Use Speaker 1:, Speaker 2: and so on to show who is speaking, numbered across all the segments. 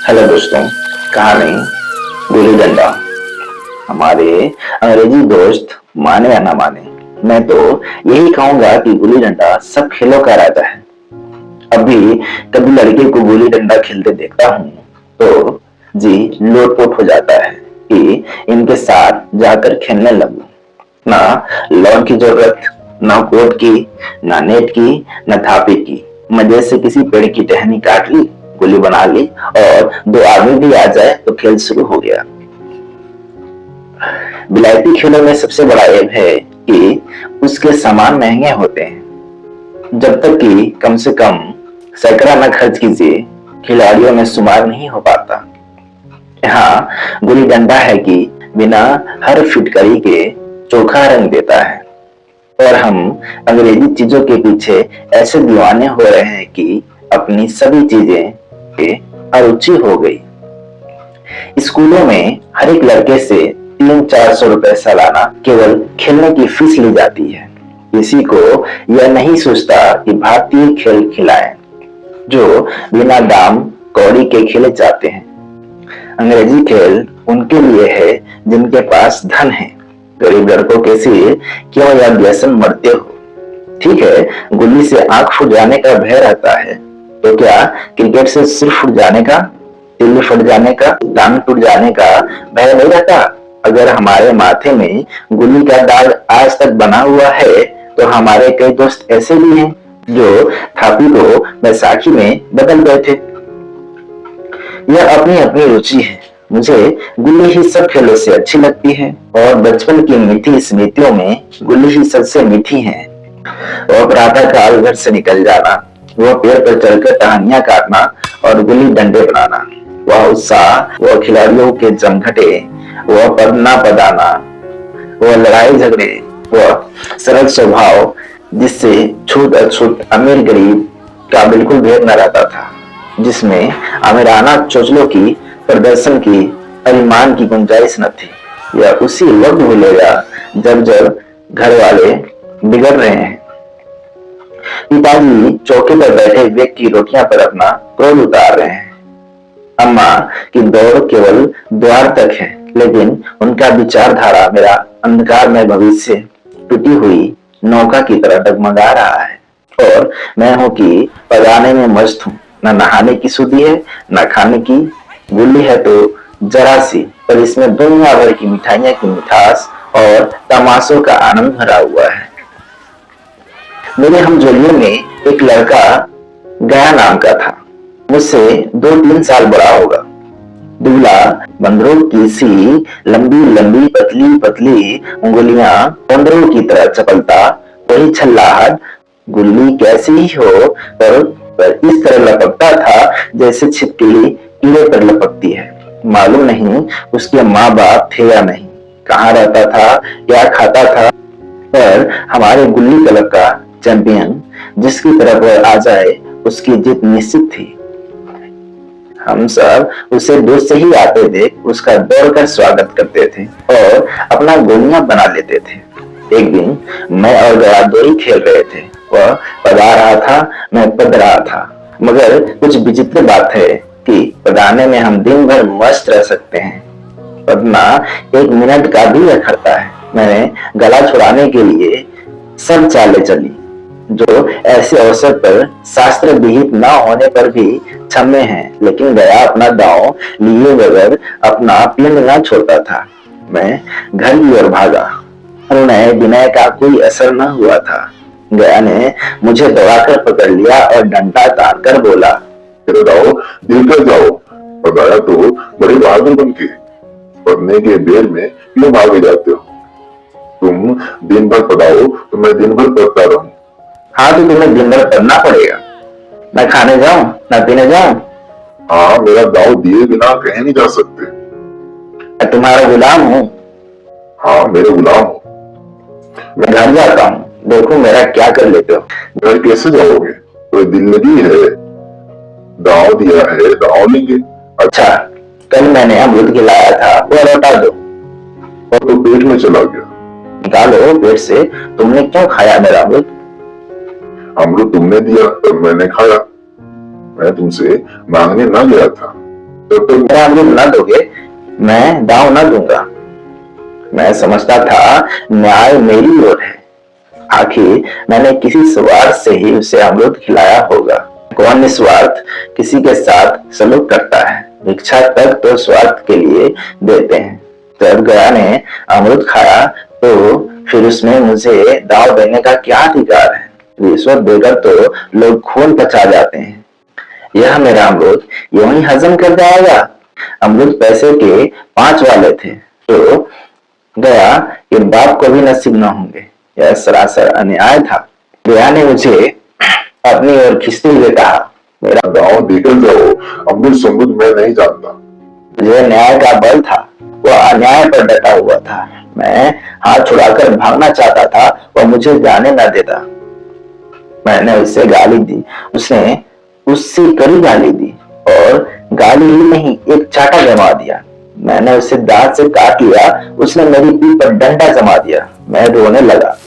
Speaker 1: Hello दोस्तों। कहानी गुल्ली डंडा। हमारे अंग्रेजी दोस्त माने या ना माने, मैं तो यही कहूंगा कि गुल्ली डंडा सब खेलों का राजा है। अभी कभी लड़के को गुल्ली डंडा खेलते देखता हूँ तो जी लोटपोट हो जाता है कि इनके साथ जाकर खेलने लगूं। ना लॉन की जरूरत, ना कोर्ट की, ना नेट की, ना थापी की। मजे से किसी पेड़ की टहनी काट ली, गोली बना ली और दो आदमी भी आ जाए तो खेल शुरू हो गया। विलायती खेलों में सबसे बड़ा ऐब है कि उसके सामान महंगे होते हैं। जब तक कि कम से कम सैकड़ा न खर्च कीजिए, खिलाड़ियों में शुमार नहीं हो पाता। यहाँ गुल्ली डंडा है कि बिना हर फिटकरी के चोखा रंग देता है और हम अंग्रेजी चीजों के पीछे ऐसे दीवाने हो रहे हैं कि अपनी सभी चीजें अरुचि हो गई। स्कूलों में हर एक लड़के से 300-400 रुपए सालाना केवल खेलने की फीस ली जाती है। किसी को यह नहीं सोचता कि भारतीय खेल खिलाएं जो बिना दाम कौड़ी के खेले जाते हैं। अंग्रेजी खेल उनके लिए है जिनके पास धन है। गरीब लड़कों के सिर क्यों यह व्यसन मरते हो। ठीक है, गुल्ली से आंख फूट जाने का भय रहता है तो क्या क्रिकेट से सिर फूट जाने का, तिल्ली फट जाने का, टांग टूट जाने का भय नहीं रहता। अगर हमारे माथे में गुल्ली का दाग आज तक बना हुआ है तो हमारे कई दोस्त ऐसे भी हैं जो थापी को बैसाखी में बदल गए थे। यह अपनी अपनी रुचि है। मुझे गुल्ली ही सब खेलों से अच्छी लगती है और बचपन की मीठी स्मृतियों में गुल्ली ही सबसे मीठी है। वह प्रातः काल घर से निकल जाना, वह पेड़ पर चढ़कर टहनियां काटना और गुल्ली डंडे बनाना, वह उत्साह, वह खिलाड़ियों के जमघटे, वह पढ़ना पढ़ाना, वह लड़ाई झगड़े, वह सरल स्वभाव जिससे छूत अछूत अमीर गरीब का बिल्कुल भेद न रहता था, जिसमें आमिराना चोचलों की प्रदर्शन की अभिमान की गुंजाइश न थी। यह उसी वक्त भूलेगा जब जब घर वाले बिगड़ रहे हैं। पिताजी चौके पर बैठे विवेक की रोटियां पर अपना क्रोध उतार रहे हैं। अम्मा की दौड़ केवल द्वार तक है, लेकिन उनका विचारधारा मेरा अंधकारमय भविष्य टूटी हुई नौका की तरह डगमगा रहा है। और मैं हूं कि पगाने में मस्त हूं। न नहाने की सुधि है, न खाने की। गुल्ली है तो जरा सी, पर इसमें दुनिया भर की मिठाइयां की मिठास और तमाशों का आनंद भरा हुआ है। मेरे हमजोलियों में एक लड़का गया नाम का था। मुझसे 2-3 साल बड़ा होगा। दुबला, बंदरों की सी लंबी लंबी पतली पतली उंगलियां, बंदरों की तरह चपलता, वही छल्लाहट। गुल्ली कैसी ही हो पर इस तरह लपकता था जैसे छिपकली कीड़े पर लपकती है। मालूम नहीं उसके माँ बाप थे या नहीं, कहाँ रहता था, क्या खाता था, पर हमारे गुल्ली क्लब का चैंपियन जिसकी तरफ वह आ जाए उसकी जीत निश्चित थी। हम सब उसे दूर से ही आते देख उसका दौड़कर स्वागत करते थे और अपना गोलियां बना लेते थे। एक दिन मैं और गया दो ही खेल रहे थे। वह पदा रहा था, मैं पद रहा था। मगर कुछ विचित्र बात है कि पदाने में हम दिन भर मस्त रह सकते हैं, पदना 1 मिनट का भी अखरता है। मैंने गला छुड़ाने के लिए सब चालें चली जो ऐसे अवसर पर शास्त्र विहित न होने पर भी क्षम्य हैं, लेकिन गया अपना दांव लिए बगैर अपना पिंड न छोड़ता था। मैं घर की ओर भागा। अनुनय विनय का कोई असर न हुआ था। गया ने मुझे दौड़ाकर पकड़ लिया और डंडा तान कर बोला,
Speaker 2: दाओ देकर जाओ, पकाया तो बड़े बहादुर बन के, पढ़ने के बेर में क्यों भागे जाते हो? तुम दिन भर पढ़ाओ तो मैं दिन भर पढ़ता रहूं।
Speaker 1: हाँ तो तुम्हें दिन भर पढ़ना पड़ेगा। मैं खाने जाऊं न पीने जाऊं?
Speaker 2: हाँ, मेरा दाव दिए बिना कहीं नहीं जा सकते।
Speaker 1: मैं तुम्हारा गुलाम हूँ।
Speaker 2: हाँ, मेरे गुलाम हो।
Speaker 1: मैं घर जाता हूँ, देखो मेरा क्या कर लेते हो।
Speaker 2: घर कैसे जाओगे? कोई दिल लगी है, दाव दिया है, दाव लेंगे।
Speaker 1: अच्छा, कल मैंने अमृत खिलाया था, वो लौटा दो।
Speaker 2: और तो पेट में चला गया।
Speaker 1: निकालो पेट से। तुमने क्यों खाया मेरा अमृत?
Speaker 2: अमृत तुमने दिया तो मैंने खाया। मैं तुमसे मांगने ना गया था। तब तक
Speaker 1: मेरा अमृत न दोगे, मैं दांव न दूंगा। मैं समझता था न्याय मेरी ओर है। आखिर मैंने किसी स्वार्थ से ही उसे अमृत खिलाया होगा। कौन निस्वार्थ किसी के साथ सलूक करता है? भिक्षा तक तो स्वार्थ के लिए देते हैं। जब गया ने अमृत खाया तो फिर उसमें मुझे दाव देने का क्या अधिकार है? रिश्वत देकर तो लोग खून पचा जाते हैं। यह मेरा अमृत यूं ही हजम कर जाएगा। अमृत पैसे के 5 वाले थे तो गया कि बाप को भी नसीब न होंगे। यह सरासर अन्याय था। गया ने मुझे अपनी ओर खींचते हुए कहा, मेरा
Speaker 2: गाँव देकर जाओ, अमृत समुद्र मैं नहीं जानता।
Speaker 1: जो न्याय का बल था वह अन्याय पर डटा हुआ था। मैं हाथ छुड़ाकर भागना चाहता था, वह मुझे जाने न देता। मैंने उससे गाली दी, उसने उससे कड़ी गाली दी और गाली ही नहीं एक चाटा जमा दिया। मैंने उसे दांत से काट लिया, उसने मेरी पीठ पर डंडा जमा दिया। मैं रोने लगा।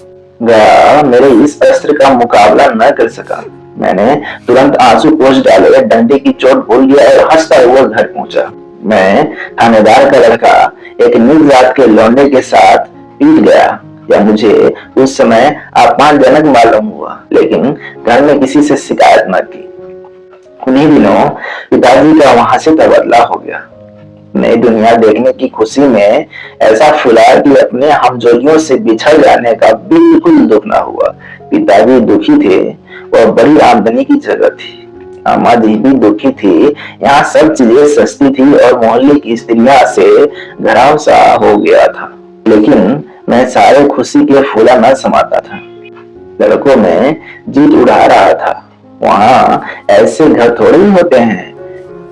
Speaker 1: गया मेरे इस अस्त्र का मुकाबला न कर सका। मैंने तुरंत आंसू पोंछ डाले, डंडे की चोट भूल गया और हंसता हुआ घर पहुंचा। मैं थानेदार का लड़का एक नीच जात के लौंडे के साथ पीट गया। या मुझे उस समय अपमानजनक मालूम हुआ, लेकिन घर में किसी से शिकायत न की। उन्हीं दिनों पिताजी का वहां से तबादला हो गया। नई दुनिया देखने की खुशी में ऐसा फुला कि अपने हमजोलियों से बिछड़ जाने का बिल्कुल दुख न हुआ। पिताजी दुखी थे, वह बड़ी आमदनी की जगह थी। अम्मा जी भी दुखी थी, यहाँ सब चीजें सस्ती थी और मोहल्ले की स्त्रियां से घराव सा हो गया था। लेकिन मैं सारे खुशी के फूला न समाता था। लड़कों में जीत उड़ा रहा था। वहाँ ऐसे घर थोड़े ही होते हैं।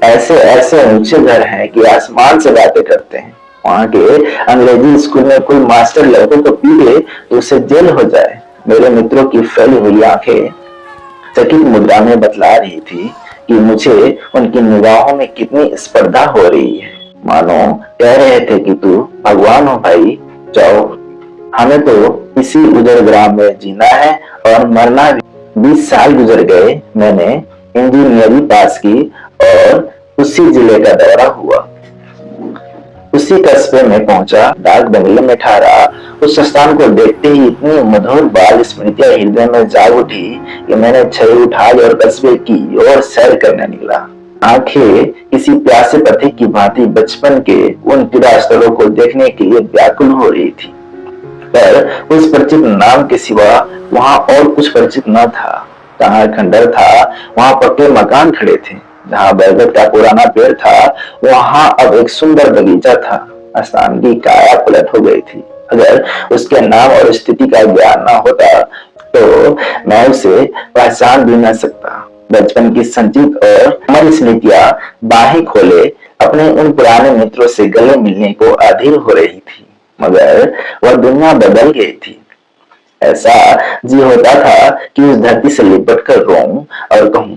Speaker 1: ऐसे ऐसे ऊंचे घर हैं कि आसमान से बातें करते हैं। वहाँ के अंग्रेजी स्कूल में कोई मास्टर लड़कों को पीटे तो उसे जेल हो जाए। मेरे मित्रों की फैली हुई आंखें चकित मुद्रा में बतला रही थी कि मुझे उनकी निगाहों में कितनी स्पर्धा हो रही है। मानो कह रहे थे कि तू भगवान हो भाई, जाओ, हमें तो इसी उजड़ ग्राम में जीना है और मरना भी। 20 साल गुजर गए। मैंने इंजीनियरिंग पास की और उसी जिले का दौरा हुआ। उसी कस्बे में पहुंचा, डाक बंगले में ठहरा। उस स्थान को देखते ही इतनी मधुर बाल स्मृतियां हृदय में जाग उठी कि मैंने छड़ी उठा ली और कस्बे की ओर सैर करने निकला। आंखें किसी प्यासे पथिक की भांति बचपन के उन क्रीड़ा स्थलों को देखने के लिए व्याकुल हो रही थी, पर उस परिचित नाम के सिवा वहां और कुछ परिचित न था। जहाँ खंडर था वहां पक्के मकान खड़े थे। जहाँ बरगद का पुराना पेड़ था वहां अब एक सुंदर बगीचा था। स्थान की काया पलट हो गई थी। अगर उसके नाम और स्थिति का ज्ञान न होता तो मैं उसे पहचान भी न सकता। बचपन की संचित और अमर स्मृतियां बाहें खोले अपने उन पुराने मित्रों से गले मिलने को अधीर हो रही थी, मगर वह दुनिया बदल गई थी। ऐसा जी होता था कि उस धरती से लिपट कर रोऊं और कहूं,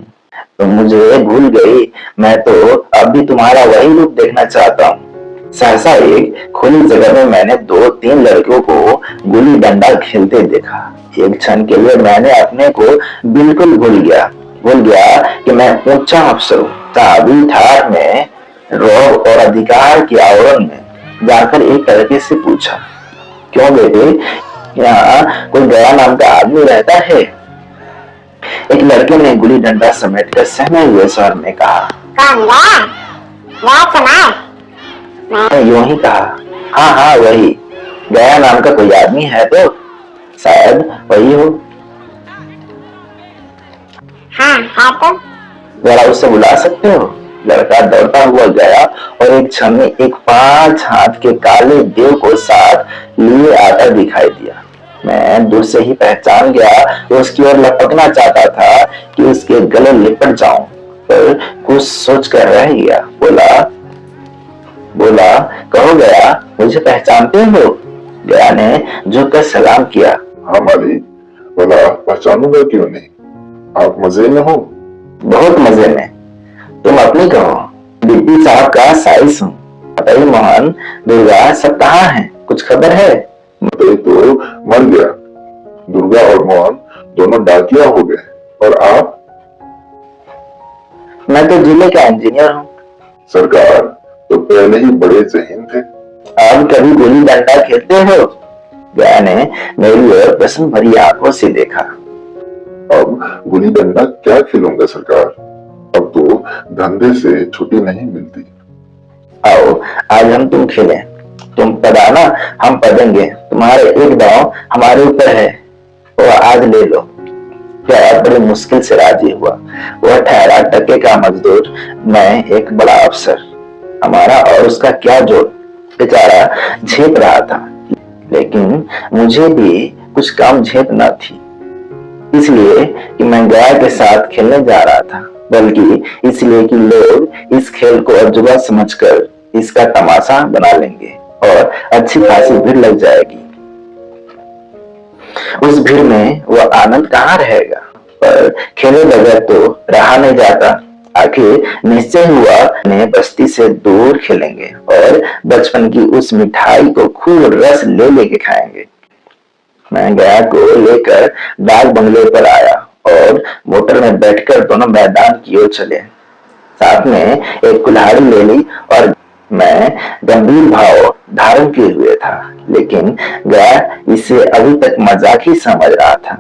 Speaker 1: तुम मुझे भूल गई, मैं तो अब भी तुम्हारा वही रूप देखना चाहता हूँ। सहसा एक खुली जगह में मैंने 2-3 लड़कियों को गुल्ली डंडा खेलते देखा। एक क्षण के लिए मैंने अपने को बिल्कुल भूल गया कि मैं ऊंचा अफसर हूँ। ताबी ठाठ में रौब और अधिकार के आवरण में जाकर एक लड़के से पूछा, क्यों बेटे, यहाँ कोई गया नाम का आदमी रहता है? एक लड़के ने गुल्ली डंडा समेट कर सहमे हुए स्वर में कहा,
Speaker 3: कौन गया? गया सुना?
Speaker 1: मैंने यूं ही कहा, हाँ हाँ वही। गया नाम का कोई आदमी है तो शायद वही हो।
Speaker 3: हाँ है तो।
Speaker 1: जरा उसे बुला सकते हो? लड़का दौड़ता हुआ गया और एक क्षण में एक 5 हाथ के काले देव को साथ लिए आता दिखाई दिया। मैं दूर से ही पहचान गया तो उसकी ओर लपकना चाहता था कि उसके गले लिपट जाऊं, पर कुछ सोच कर रह गया। बोला, कहो गया, मुझे पहचानते हो? गया ने झुककर सलाम किया।
Speaker 2: हाँ मालिक, बोला पहचानूंगा क्यों नहीं, आप मजे में हो?
Speaker 1: बहुत मजे में। तुम अपनी कहो। डिप्टी साहब का साइस हूँ। बताइए मोहन, दुर्गा सब कहाँ हैं? कुछ खबर है?
Speaker 2: मते तो मर गया। दुर्गा और मोहन दोनों डाकिया हो गए। और आप?
Speaker 1: मैं तो जिले का इंजीनियर हूँ।
Speaker 2: सरकार तो पहले ही बड़े जहीन थे।
Speaker 1: अब कभी गुल्ली डंडा खेलते हो? गाय ने मेरी ओर प्रश्न भरी आंखों से देखा।
Speaker 2: अब गुल्ली डंडा क्या खेलूंगा सरकार, अब तो धंधे से छुट्टी नहीं मिलती।
Speaker 1: आओ आज हम तुम खेलें, तुम पदाना हम पदेंगे, तुम्हारे एक दांव हमारे ऊपर है, वो आज ले लो। क्या बड़ी मुश्किल से राजी हुआ। वह ठहरा टके का मजदूर, मैं एक बड़ा अफसर, हमारा और उसका क्या जोड़। बेचारा झेप रहा था, लेकिन मुझे भी कुछ काम झेप न थी, इसलिए कि मैं गाय के साथ खेलने जा रहा था, बल्कि इसलिए कि लोग इस खेल को अजूबा समझकर इसका तमाशा बना लेंगे और अच्छी खासी भीड़ लग जाएगी। उस भीड़ में वह आनंद कहाँ रहेगा। पर खेले बगैर तो रहा नहीं जाता। आखिर निश्चय हुआ ने बस्ती से दूर खेलेंगे और बचपन की उस मिठाई को खूब रस ले लेके खाएंगे। मैं गाय को लेकर डाक बंगले पर आया और मोटर में बैठकर दोनों मैदान की ओर चले। साथ में एक कुल्हाड़ी ले ली और मैं गंभीर भाव धारण किए हुए था, लेकिन गाय इसे अभी तक मजाक ही समझ रहा था।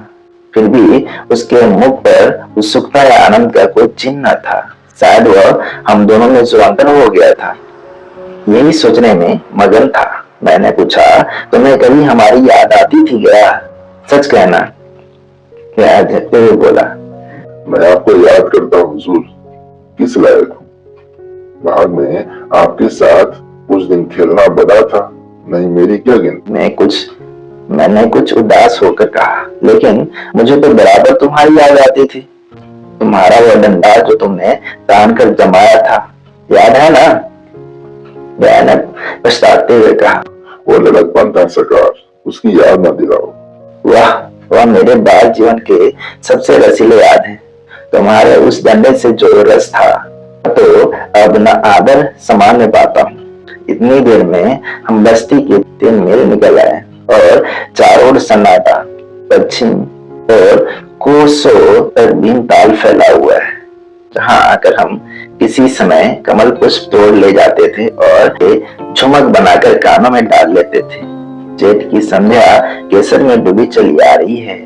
Speaker 1: फिर भी उसके मुख पर उत्सुकता या आनंद का कोई चिन्ह न था। शायद वह हम दोनों में जो अंतर हो गया था, यही सोचने में मगन था। मैंने पूछा, तुम्हें कभी हमारी याद आती थी क्या? सच कहना। क्या झटके हुए बोला,
Speaker 2: मैं आपको याद करता हूँ हुजूर, किस लायक हूँ। बाग में आपके साथ कुछ दिन खेलना बड़ा था, नहीं मेरी क्या गिनती।
Speaker 1: मैंने कुछ उदास होकर कहा, लेकिन मुझे तो बराबर तुम्हारी याद आती थी। तुम्हारा वो डंडा जो तुमने तान कर जमाया था, याद है ना? मैंने पछताते हुए कहा,
Speaker 2: वो लड़कपन था सरकार, उसकी याद न दिलाओ।
Speaker 1: वाह, वह मेरे बाल जीवन के सबसे रसीले याद है। तुम्हारे उस डंडे से जो रस था, तो अब न आदर सम्मान में पाता हूँ। इतनी देर में हम बस्ती के 3 मील निकल आए और चारों ओर सन्नाटा, पश्चिम और कोसों तक भीमताल फैला हुआ है, जहाँ आकर हम किसी समय कमल पुष्प तोड़ ले जाते थे और झुमक बनाकर कानों में डाल लेते थे। जेठ की संध्या केसर में डूबी चली आ रही है।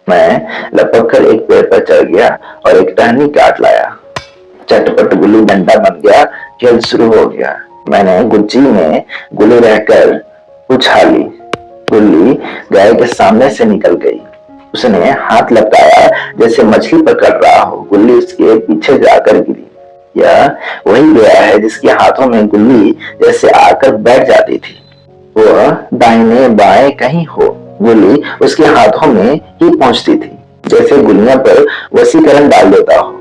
Speaker 1: मैं लपक कर एक पेड़ पर चढ़ गया और एक टहनी काट लाया। चटपट गुल्ली डंडा बन गया, खेल शुरू हो गया। मैंने गुच्ची में गुल्ली रहकर उछाली। गुल्ली गाय के सामने से निकल गई। उसने हाथ लपकाया जैसे मछली पकड़ रहा हो। गुल्ली उसके पीछे जाकर गिरी। यह वही गया है जिसके हाथों में गुल्ली जैसे आकर बैठ जाती थी। वह दाहिने बाएं कहीं हो, गुल्ली उसके हाथों में ही पहुंचती थी, जैसे गुल्लियों पर वशीकरण डाल देता हो।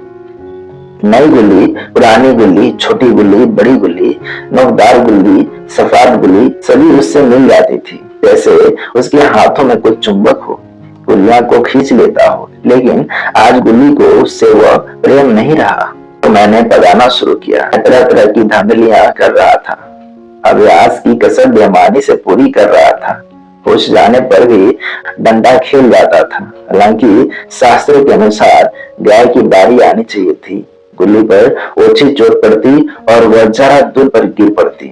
Speaker 1: नई गुल्ली, पुरानी गुल्ली, छोटी गुल्ली, बड़ी गुल्ली, नोकदार गुल्ली, सफाद गुल्ली, सभी उससे मिल जाती थी, जैसे उसके हाथों में कुछ चुंबक हो, गुल्लियों को खींच लेता हो। लेकिन आज गुल्ली को उससे वह प्रेम नहीं रहा। तो मैंने पगाना शुरू किया। तरह तरह की धांधलियां कर रहा था। अभ्यास की कसर बेईमानी से पूरी कर रहा था। होश जाने पर भी डंडा खेल जाता था। हालांकि शास्त्रों के अनुसार गाय की बारी आनी चाहिए थी। गुल्ली पर ओछी चोट पड़ती और वह जरा दूर पर गिर पड़ती,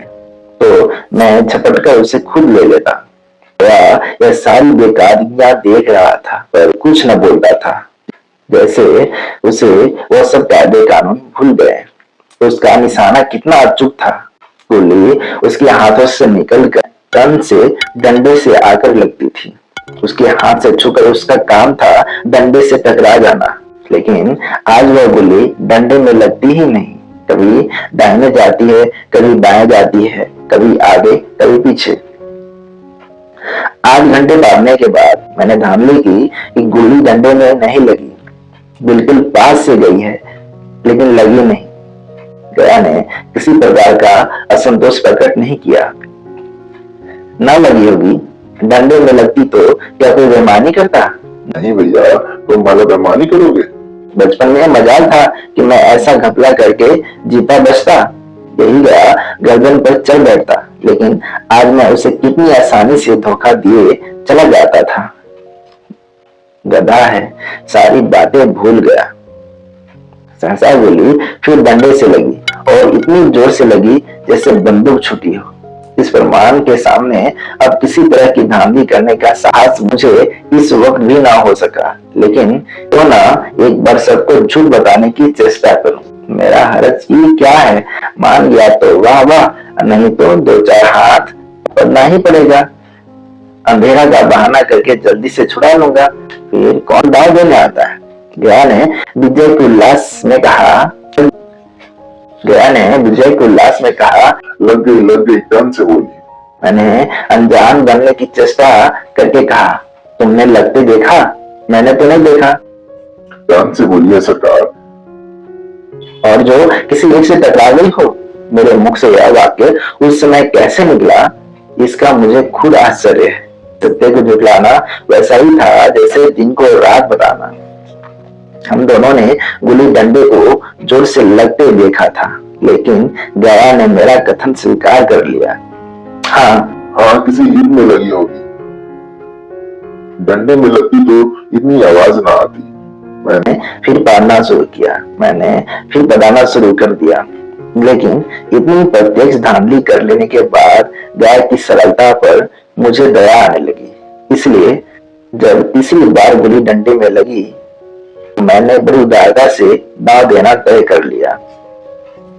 Speaker 1: तो मैं झपटकर उसे खुद ले लेता। यह सारी बेकारियां देख रहा था, पर कुछ न बोलता था, जैसे उसे वह सब कायदे कानून भूल गए। उसका निशाना कितना अचूक था। गुल्ली उसके हाथों से निकलकर तन से डंडे से आकर लगती थी। उसके हाथ से छूकर उसका काम था डंडे से टकरा जाना। लेकिन आज वह गुल्ली डंडे में लगती ही नहीं। कभी दाहिने जाती है, कभी बाएं जाती है, कभी आगे कभी पीछे। 8 घंटे भागने के बाद मैंने धांधली की कि गुल्ली डंडे में नहीं लगी। बिल्कुल पास से गई है, लेकिन लगी नहीं। गया ने किसी प्रकार का असंतोष प्रकट नहीं किया। न लगी होगी, डंडे में लगती तो क्या कोई बेईमानी करता?
Speaker 2: नहीं भैया, तुम माला बेईमानी करोगे।
Speaker 1: बचपन में मजाल था कि मैं ऐसा घपला करके जीता बचता, यही गया गर्दन पर चढ़ बैठता। लेकिन आज मैं उसे कितनी आसानी से धोखा दिए चला जाता था। गधा है, सारी बातें भूल गया। सहसा गोली फिर डंडे से लगी और इतनी जोर से लगी जैसे बंदूक छूटी हो। इस पर मान के सामने अब किसी तरह की धांधली करने का साहस मुझे इस वक्त भी ना हो सका, लेकिन क्यों ना एक बार सबको झूठ बताने की चेष्टा करूं। मेरा हरज ही क्या है, मान गया तो वाह वाह, नहीं तो दो चार हाथ पड़ना ही पड़ेगा। अंधेरा का बहाना करके जल्दी से छुड़ा लूंगा, फिर कौन दाव देने आता है। गया ने विजय के उल्लास में कहा
Speaker 2: लग गई जान से बोली।
Speaker 1: मैंने अनजान बनने की चेष्टा करके कहा, तुमने लगते देखा? मैंने तो नहीं देखा।
Speaker 2: जान से बोलिए सरकार।
Speaker 1: और जो किसी एक से टकरा गई हो। मेरे मुख से यह वाक्य उस समय कैसे निकला, इसका मुझे खुद आश्चर्य है। सत्य को झुठलाना वैसा ही था जैसे दिन को रात बताना। हम दोनों ने गुल्ली डंडे को जोर से लगते देखा था, लेकिन गया ने मेरा कथन स्वीकार कर लिया।
Speaker 2: हाँ, किसी ईद में लगी होगी। डंडे में लगती तो इतनी आवाज ना आती।
Speaker 1: मैंने फिर पढ़ना शुरू किया, मैंने फिर बताना शुरू कर दिया, लेकिन इतनी प्रत्यक्ष धांधली कर लेने के बाद गाय की सरलता पर मुझे दया आने लगी। इसलिए जब तीसरी बार गुल्ली डंडे में लगी, मैंने बड़ी उदारता से दाव देना तय कर लिया।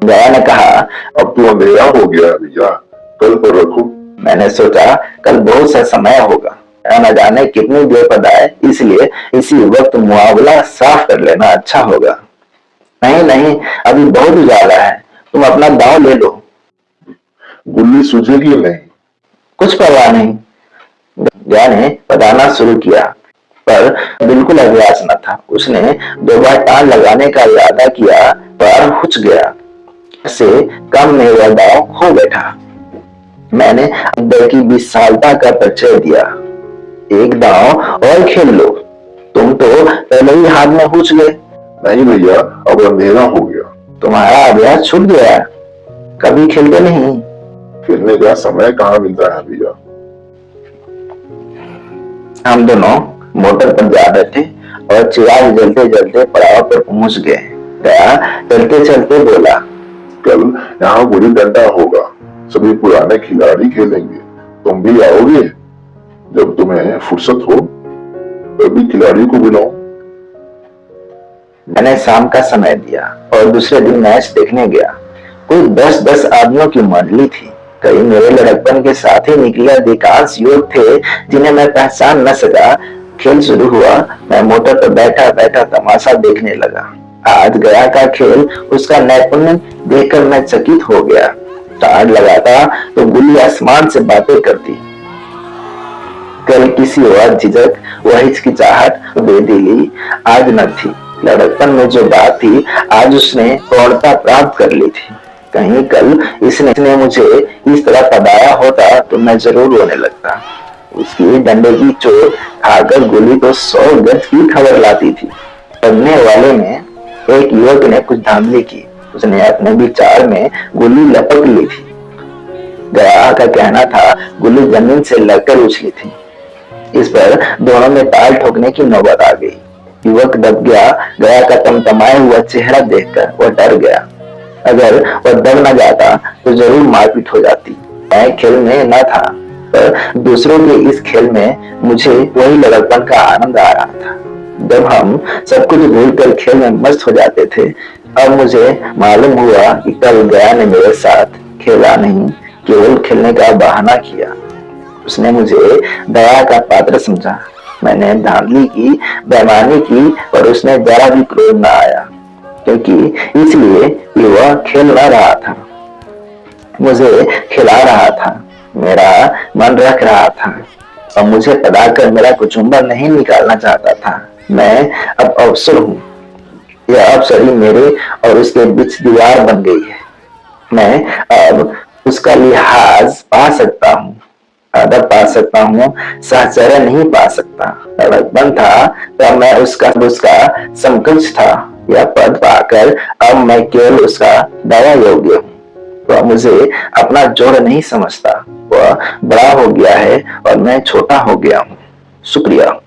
Speaker 1: गया ने कहा,
Speaker 2: अब तो अंधेरा हो गया भैया, कल पर रखो।
Speaker 1: मैंने सोचा कल बहुत सा समय होगा, न जाने कितनी देर पर आए, इसलिए इसी वक्त मुआवला साफ कर लेना अच्छा होगा। नहीं नहीं, अभी बहुत उजाला है, तुम अपना दाव ले लो।
Speaker 2: गुल्ली सूझेगी नहीं।
Speaker 1: कुछ परवाह नहीं। गया ने बताना शुरू किया, पर बिल्कुल अभ्यास न था। उसने दो बार टान लगाने का इरादा किया पर हुच गया। से कम में वह दाव खो बैठा। मैंने अंदर की विशालता का परिचय दिया। एक दाव और खेल लो, तुम तो पहले ही हाथ में हुच गए।
Speaker 2: नहीं भैया, अब अंधेरा हो गया।
Speaker 1: तुम्हारा अभ्यास छूट गया, कभी खेलते नहीं।
Speaker 2: खेलने का समय कहाँ मिलता है भैया।
Speaker 1: हम दोनों मोटर पर जा रहे थे और चिराग जलते जलते पड़ाव पर पहुंच गए। गया चलते चलते बोला,
Speaker 2: कल यहाँ गुल्ली डंडा होगा, सभी पुराने खिलाड़ी खेलेंगे, तुम भी आओगे? जब तुम्हें फुर्सत हो तभी खिलाड़ी को बुलाओ।
Speaker 1: मैंने शाम का समय दिया और दूसरे दिन मैच देखने गया। कोई 10-10 आदमियों की मंडली थी। कई मेरे लड़कपन के साथ ही निकले अधिकांश युवक थे जिन्हें मैं पहचान न सका। खेल शुरू हुआ, मैं मोटर पर बैठा बैठा तमाशा देखने लगा। आज गया का खेल, उसका नैपुण्य देखकर मैं चकित हो गया। टार लगाता तो गुल्ली आसमान से बातें करती। कल किसी और झिझक व हिचकिचाहट बेदिली आज न थी। लड़कपन में जो बात थी आज उसने पूर्णता प्राप्त कर ली थी। कहीं कल इसने मुझे इस तरह पदाया होता तो मैं जरूर रोने लगता। उसकी डंडे की चोट खाकर गुल्ली तो 100 गज की खबर लाती थी। पढ़ने वाले में एक युवक ने कुछ धांधली की। उसने अपने विचार में गुल्ली लपक ली थी। गया का कहना था गुल्ली जमीन से लगकर उछली थी। इस पर दोनों में ताल ठोकने की नौबत आ गई। युवक दब गया। गया का तमतमाया हुआ चेहरा देखकर वह डर गया। अगर वह दब न जाता तो जरूर मारपीट हो जाती। मैं खेल में न था, पर दूसरों के इस खेल में मुझे वही लड़कपन का आनंद आ रहा था जब हम सब कुछ भूलकर खेल में मस्त हो जाते थे। अब मुझे मालूम हुआ कि कल गया ने मेरे साथ खेला नहीं, केवल खेलने का बहाना किया। उसने मुझे दया का पात्र समझा। मैंने धांधली की, बेईमानी की, पर उसने जरा भी क्रोध न आया, क्योंकि इसलिए कि वह खेल रहा था, मुझे खिला रहा था, मेरा मन रख रहा था और मुझे पढ़ाकर मेरा कुचुम्बर नहीं निकालना चाहता था। मैं अब अवसर हूँ। यह अवसर ही मेरे और उसके बीच दीवार बन गई है। मैं अब उसका लिहाज पा सकता हूँ, अदब पा सकता हूँ, साहचर्य नहीं पा सकता। लड़कपन था तब मैं उसका समकक्ष था। यह पद पाकर अब मैं केवल उसका दया योग्य हूँ। वह मुझे अपना जोड़ नहीं समझता। वह बड़ा हो गया है और मैं छोटा हो गया हूँ। शुक्रिया।